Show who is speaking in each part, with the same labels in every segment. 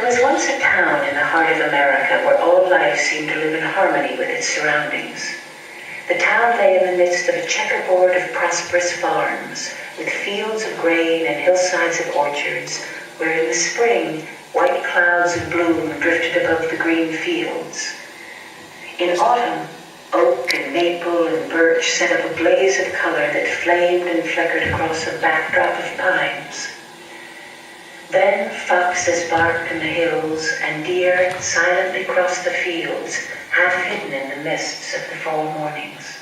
Speaker 1: There was once a town in the heart of America where all life seemed to live in harmony with its surroundings. The town lay in the midst of a checkerboard of prosperous farms, with fields of grain and hillsides of orchards, where in the spring white clouds of bloom drifted above the green fields. In autumn, oak and maple and birch set up a blaze of color that flamed and flickered across a backdrop of pines. Then foxes barked in the hills, and deer silently crossed the fields, half hidden in the mists of the fall mornings.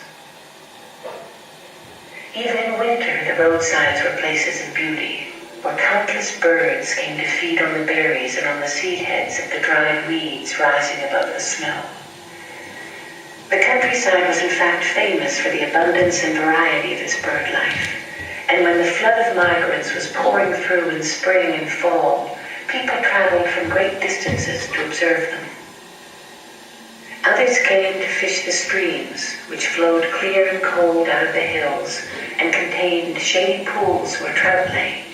Speaker 1: Even in winter, the roadsides were places of beauty, where countless birds came to feed on the berries and on the seed heads of the dried weeds rising above the snow. The countryside was in fact famous for the abundance and variety of its bird life. And when the flood of migrants was pouring through in spring and fall, people traveled from great distances to observe them. Others came to fish the streams, which flowed clear and cold out of the hills and contained shady pools where trout lay.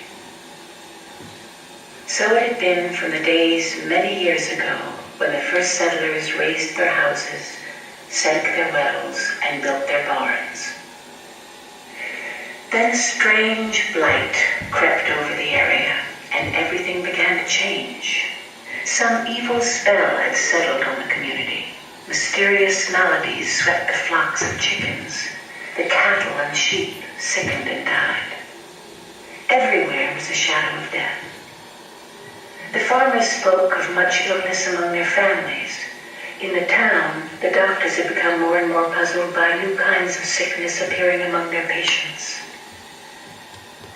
Speaker 1: So it had been from the days many years ago when the first settlers raised their houses, sank their wells, and built their barns. Then a strange blight crept over the area, and everything began to change. Some evil spell had settled on the community. Mysterious maladies swept the flocks of chickens. The cattle and sheep sickened and died. Everywhere was a shadow of death. The farmers spoke of much illness among their families. In the town, the doctors had become more and more puzzled by new kinds of sickness appearing among their patients.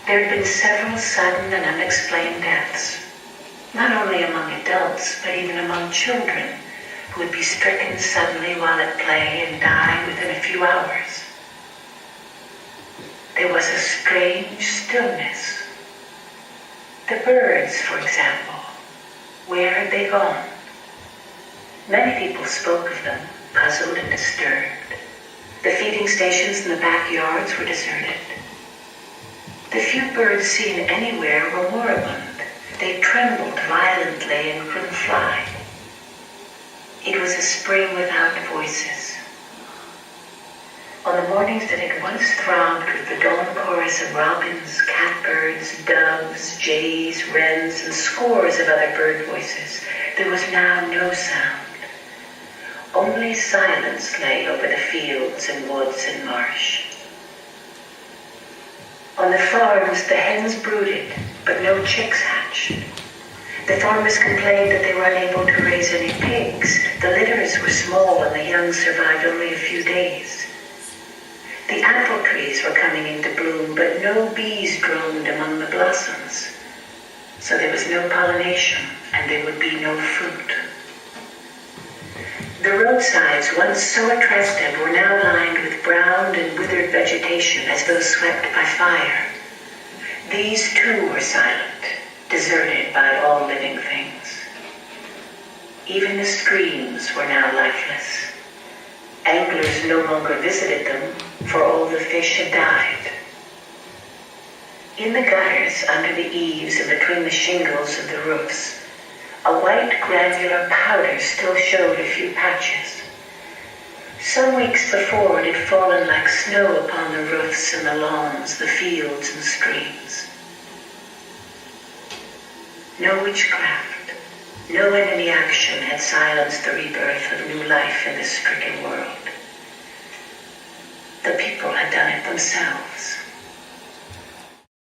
Speaker 1: There had been several sudden and unexplained deaths, not only among adults, but even among children, who would be stricken suddenly while at play and die within a few hours. There was a strange stillness. The birds, for example, where had they gone? Many people spoke of them, puzzled and disturbed. The feeding stations in the backyards were deserted. The few birds seen anywhere were moribund. They trembled violently and couldn't fly. It was a spring without voices. On the mornings that had once throbbed with the dawn chorus of robins, catbirds, doves, jays, wrens, and scores of other bird voices, there was now no sound. Only silence lay over the fields and woods and marsh. On the farms, the hens brooded, but no chicks hatched. The farmers complained that they were unable to raise any pigs. The litters were small and the young survived only a few days. The apple trees were coming into bloom, but no bees droned among the blossoms. So there was no pollination, and there would be no fruit. The roadsides, once so attractive, were now lined with browned and withered vegetation as though swept by fire. These too were silent, deserted by all living things. Even the streams were now lifeless. Anglers no longer visited them, for all the fish had died. In the gutters, under the eaves and between the shingles of the roofs, a white granular powder still showed a few patches. Some weeks before it had fallen like snow upon the roofs and the lawns, the fields and streams. No witchcraft, no enemy action had silenced the rebirth of new life in this stricken world. The people had done it themselves.